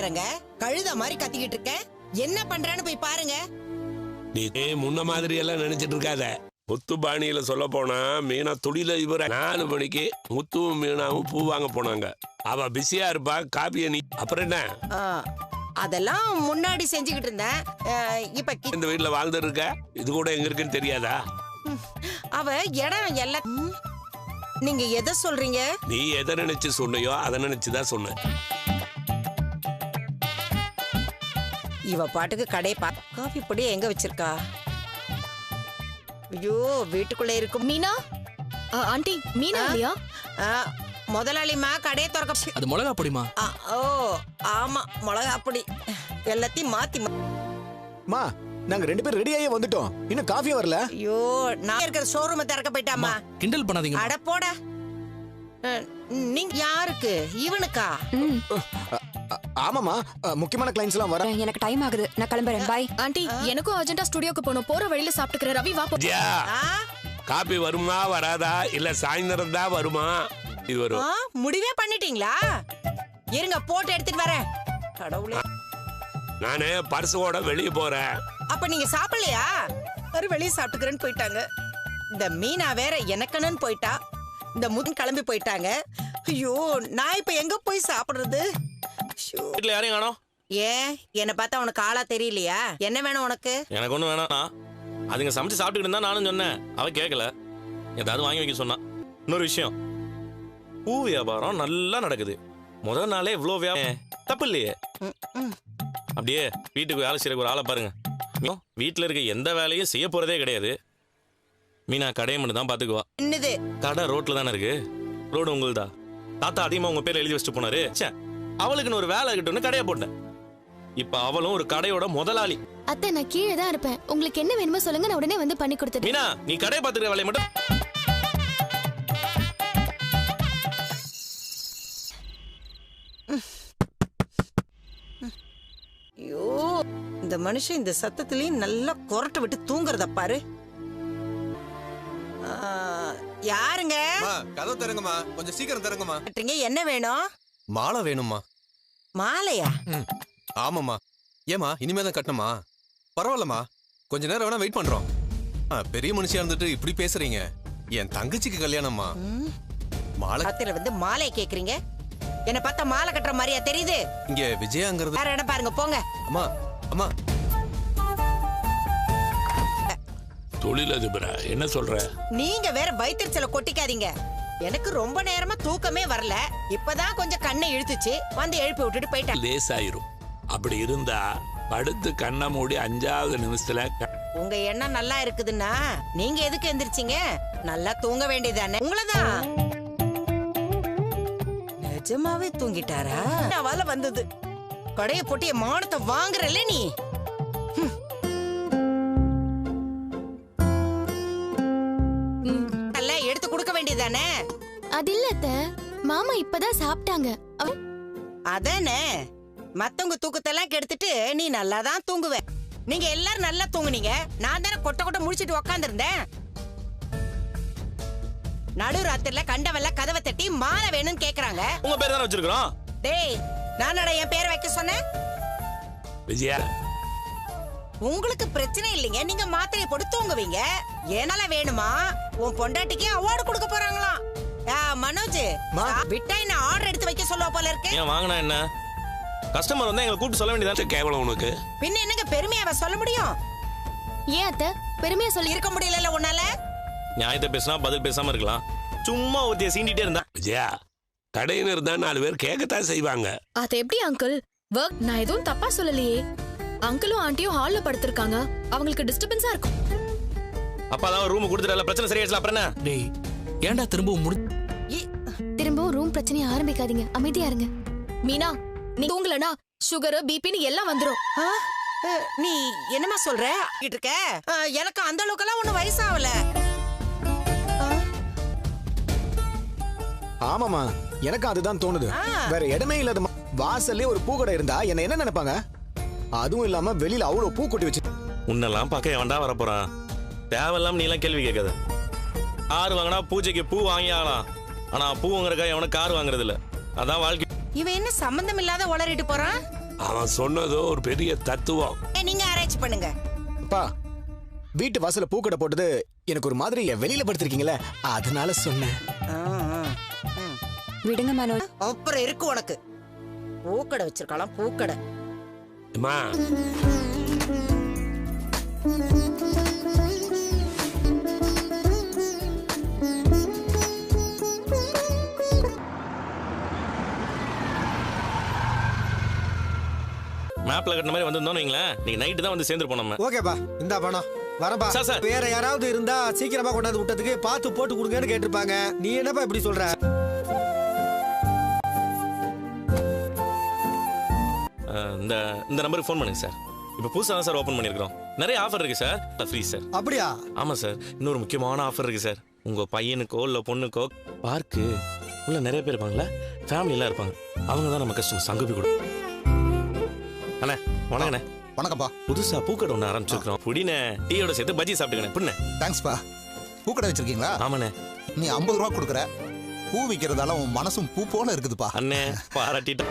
வாங்குறங்க. கழுத மாதிரி கத்திக்கிட்டு இருக்க. என்ன பண்றான்னு போய் பாருங்க. நீ முன்ன மாதிரி எல்லாம் நினைச்சிட்டு இருக்காத. முத்து பாணியில சொல்ல போனா மீனா தொழில இவர 4 மணிக்கு முத்துவும் மீனாவும் பூ வாங்க போனாங்க. அவ பிஸியா இருப்பா. காப்பிய நீ அப்புறம் என்ன? அதெல்லாம் முன்னாடி செஞ்சுக்கிட்டு இருந்தேன். இப்ப இந்த வீட்டுல வாழ்ந்துட்டு இருக்க. இது கூட எங்க இருக்குன்னு தெரியாதா? அவ இடம் எல்லாம். நீங்க எதை சொல்றீங்க? நீ எதை நினைச்சு சொன்னையோ அதை நினைச்சுதான் சொன்ன. இவ பாட்டுக்கு கடை காஃபி பொடி எங்க வச்சிருக்கா? ஐயோ, வீட்டுக்குள்ள இருக்கும். மீனா ஆண்டி, மீனா இல்லையா? முதலாளிமா கடையை திறக்க. அது மிளகா பொடிமா? ஓ ஆமா, மிளகா பொடி. எல்லாத்தையும் மாத்தி. மா, நாங்க 2 பேரும் ரெடி ஆகி வந்துட்டோம். இன்னும் காஃபி வரல. ஐயோ, நான் இருக்கிற ஷோரூமை திறக்க போயிட்டாமா. கிண்டல் பண்ணாதீங்க. அட போட. நீங்க யாருக்கு? இவனுக்கா? ஆமாமா, முக்கியமான கிளைண்ட்ஸ் எல்லாம் வர. எனக்கு டைம் ஆகுது, நான் கிளம்புறேன். பை. ஆண்டி, எனக்கும் அர்ஜென்ட்டா ஸ்டுடியோக்கு போணும். போற வழியில சாப்பிட்டுக்கிற. ரவி வா. காப்பி வருமா வராதா இல்ல சாயந்தரம் தான் வருமா? இது வரும். முடிவே பண்ணிட்டீங்களா? இருங்க, போட்டு எடுத்துட்டு வரேன். கடவுளே, நானே பர்சோட வெளியே போறேன். அப்ப நீங்க சாப்பிடலையா? வெளியே சாப்பிட்டுக்கிறேன்னு போயிட்டாங்க. இந்த மீனா வேற எனக்குன்னு போயிட்டா. இந்த முன் கிளம்பி போயிட்டாங்க. ஐயோ, நான் இப்ப எங்க போய் சாப்பிடுறது? வீட்டுல யாரையும் காணோம். ஏன் என்ன பார்த்தா உனக்கு ஆளா தெரியலையா? என்ன வேணும் உனக்கு? எனக்கு ஒண்ணு வேணாம். அதுங்க சமைச்சு சாப்பிட்டுக்கிட்டு இருந்தா நானும் சொன்னேன். அவ கேட்கல. ஏதாவது வாங்கி வைக்க சொன்னா. இன்னொரு விஷயம், பூ வியாபாரம் நல்லா நடக்குது. முதல் நாளே இவ்வளோ வியாபாரம் தப்பு இல்லையே. அப்படியே வீட்டுக்கு வேலை செய்யறக்கு ஒரு ஆளை பாருங்க. வீட்டுல இருக்க எந்த வேலையும் செய்ய போறதே கிடையாது. மீனா கடையை மட்டும் தான் பாத்துக்குவா. என்னது? கடை ரோட்ல தானே இருக்கு. ரோடு உங்களுதா? தாத்தா அதிகமா உங்க பேர்ல எழுதி வச்சுட்டு போனாரு. அவளுக்குன்னு ஒரு வேலை கிட்டோன்னு கடையை போட்டேன். இப்ப அவளும் ஒரு கடையோட முதலாளி. அத்தை, நான் கீழே தான் இருப்பேன். உங்களுக்கு என்ன வேணுமோ சொல்லுங்க, நான் உடனே வந்து பண்ணி கொடுத்துறேன். மீனா, நீ கடையை பாத்துக்கிற வேலையை மட்டும். ஐயோ, இந்த மனுஷன் இந்த சத்தத்திலையும் நல்லா கொரட்டை விட்டு தூங்குறத பாரு. யாருங்க? கதவு தருங்கம்மா, கொஞ்சம் சீக்கிரம் தருங்கம்மா. என்ன வேணும்? மாலை வேணும்மா. மாலையா? ஆமாம்மா. ஏமா இனிமேதான் கட்டணுமா? பரவாயில்லம்மா, கொஞ்ச நேரம் வேணா வெயிட் பண்றோம். பெரிய மனுஷியா இருந்துட்டு இப்படி பேசுறீங்க. என் தங்கச்சிக்கு கல்யாணம்மா. மாலை வந்து மாலை கேக்குறீங்க? என்ன பார்த்தா மாலை கட்டுற மாதிரியா தெரியுது? இங்க விஜயாங்கிறது வேற இடம் பாருங்க, போங்க. அம்மா அம்மா. தொழிலதிபரா என்ன சொல்ற? நீங்க வேற வயிற்றுச்சல கொட்டிக்காதீங்க. எனக்கு ரொம்ப நேரமா தூக்கமே வரல. இப்பதான் கொஞ்சம் கண்ணை இழுத்துச்சு, வந்து எழுப்பி விட்டுட்டு போயிட்டேன். லேசாயிரும். அப்படி இருந்தா படுத்து கண்ணை மூடி 5வது நிமிஷத்துல. உங்க எண்ணம் நல்லா இருக்குதுன்னா நீங்க எதுக்கு எந்திரிச்சீங்க? நல்லா தூங்க வேண்டியதானே. உங்களதான் நிஜமாவே தூங்கிட்டாரா? அவள வந்தது கடைய போட்டிய மானத்தை வாங்குறல நீ. எடுத்து கொடுக்க வேண்டியதானே. அது இல்ல அத்தை, மாமா இப்பதான் சாப்பிட்டாங்க. அதானே, மத்தவங்க தூக்கத்தெல்லாம் கெடுத்துட்டு நீ நல்லா தான் தூங்குவ. நீங்க எல்லாரும் நல்லா தூங்குனீங்க, நான் தானே கொட்ட கொட்ட முடிச்சிட்டு உட்கார்ந்து இருந்தேன். நடுராத்திரில கண்டவல்ல கதவை தட்டி மாலை வேணும்னு கேக்குறாங்க. உங்க பேர் தானே வச்சிருக்கோம். டேய், நானடா என் பேரை வைக்க சொன்னேன்? விஜயா, உங்களுக்கு பிரச்சனை இல்லைங்க, நீங்க மாத்திரையை போட்டு தூங்குவீங்க. என்னால வேணுமா? உன் பொண்டாட்டிக்கு அவார்டு கொடுக்க போறாங்களாம். மனோஜ், விட்டா என்ன ஆர்டர் எடுத்து வைக்க சொல்லுவா போல இருக்கு. ஏன் வாங்கினா என்ன? கஸ்டமர் வந்தா எங்களை கூப்பிட்டு சொல்ல வேண்டியதா? கேவலம் உனக்கு. பின்ன என்னங்க பெருமையாவ சொல்ல முடியும்? ஏன் அத்தை, பெருமையா சொல்லி இருக்க முடியல உன்னால? நியாயத்தை பேசினா பதில் பேசாம இருக்கலாம். சும்மா ஒருத்திய சீண்டிட்டே இருந்தா. விஜயா, கடையில இருந்தா 4 பேர் கேட்கத்தான் செய்வாங்க. அது எப்படி அங்கிள்? வர்க் நான் எதுவும் தப்பா சொல்லலையே. அங்கிளும் ஆண்டியும் ஹால்ல படுத்திருக்காங்க, அவங்களுக்கு டிஸ்டர்பன்ஸா இருக்கும். அப்பா தான் ரூம் கொடுத்துட்டல, பிரச்சனை சரியாயிடுச்சு. அப்புறம் என்ன? டேய், ஏன்டா திரும்பவும் ரூம் பிரச்சனையை ஆரம்பிக்காதீங்க, அமைதியா இருங்க. மீனா, நீ தூங்கலனா சுகர் பிபின்னு எல்லாம் வந்துரும். நீ என்னமா சொல்ற? எனக்கு அந்த அளவுக்கு எல்லாம் ஒண்ணு வயசாகல. ஆமாமா, எனக்கு அதுதான் தோணுது. வேற இடமே இல்லாத வாசல்லே ஒரு பூக்கடை இருந்தா என்ன நினைப்பாங்க? அதுவும் இல்லாம வெளியில அவ்வளவு பூ கொட்டி வச்சு. உன்னெல்லாம் பார்க்க எவன்டா வர போறான்? தேவையில்லாம நீ எல்லாம் கேள்வி கேட்காத. கார் வாங்கினா பூஜைக்கு பூ வாங்கி ஆகலாம், ஆனா பூ வாங்குறக்கா எவனும் கார் வாங்குறது இல்ல. அதான் வாழ்க்கை. இவன் என்ன சம்பந்தம் இல்லாத உளறிட்டு போறான்? அவன் சொன்னதோ ஒரு பெரிய தத்துவம். நீங்க அரேஞ்ச் பண்ணுங்க. அப்பா வீட்டு வாசல்ல பூக்கடை போட்டது எனக்கு ஒரு மாதிரி வெளியில படுத்திருக்கீங்களே அதனால சொன்னேன். விடுங்க மனோஜ். அப்புறம் இருக்கு உனக்கு. பூக்கடை வச்சிருக்கலாம் பூக்கடை. அம்மா மேப்ல கட்டின மாதிரி வந்திருந்தோம் வைங்களேன், நீங்க நைட்டு தான் வந்து சேர்ந்துருப்போம் நம்ம. ஓகேப்பா, இந்த பணம் வரப்பா. சார். வேற யாராவது இருந்தா சீக்கிரமா கொண்டாந்து விட்டதுக்கு பார்த்து போட்டு கொடுங்கன்னு கேட்டிருப்பாங்க. நீ என்னப்பா இப்படி சொல்ற? இந்த நம்பருக்கு ஃபோன் பண்ணுங்க சார். இப்போ புதுசாக தான் சார் ஓப்பன் பண்ணியிருக்கிறோம். நிறைய ஆஃபர் இருக்கு சார். Free sir. அப்படியா? ஆமாம் சார். இன்னொரு முக்கியமான ஆஃபர் இருக்கு சார். உங்கள் பையனுக்கோ இல்லை பொண்ணுக்கோ பார்க்கு உள்ள நிறைய பேர் இருப்பாங்களா, ஃபேமிலியெல்லாம் இருப்பாங்க. அவங்க தான் நம்ம கஸ்டமர் சங்கப்பி கொடுக்கும். அண்ணே வணக்கண்ணே. வணக்கம்ப்பா. புதுசாக பூக்கடை ஒன்று ஆரம்பிச்சிருக்கிறோம். புடினே டீயோட சேர்த்து பஜ்ஜி சாப்பிட்டுக்கண்ணே. புண்ணே. தேங்க்ஸ்ப்பா. பூக்கடை வச்சிருக்கீங்களா? ஆமாண்ணே. நீ 50 ரூபா கொடுக்குற. பூ விற்கிறதால உன் மனசும் பூ போல இருக்குதுப்பா. அண்ணே பாராட்டிட்டு.